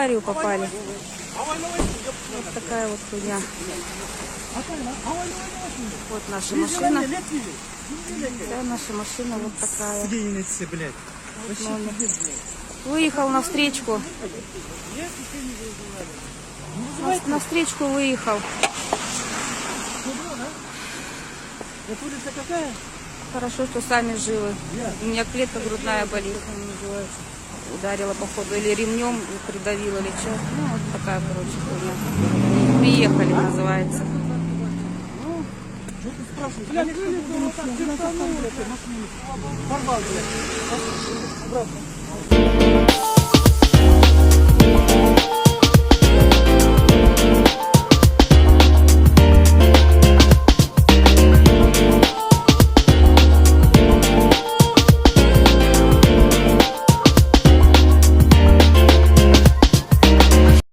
аварию попали. Вот такая вот хуйня. Вот наша машина. Да, наша машина вот такая. Вот номер. Выехал на встречку. На встречку выехал. Улица какая? Хорошо, что сами живы. У меня клетка грудная болит. Ударила, походу, или ремнем придавила, или что. Ну, вот такая, короче, хуйня. Приехали, называется. Ну, что ты спрашиваешь? Порвал, блядь. Обратно.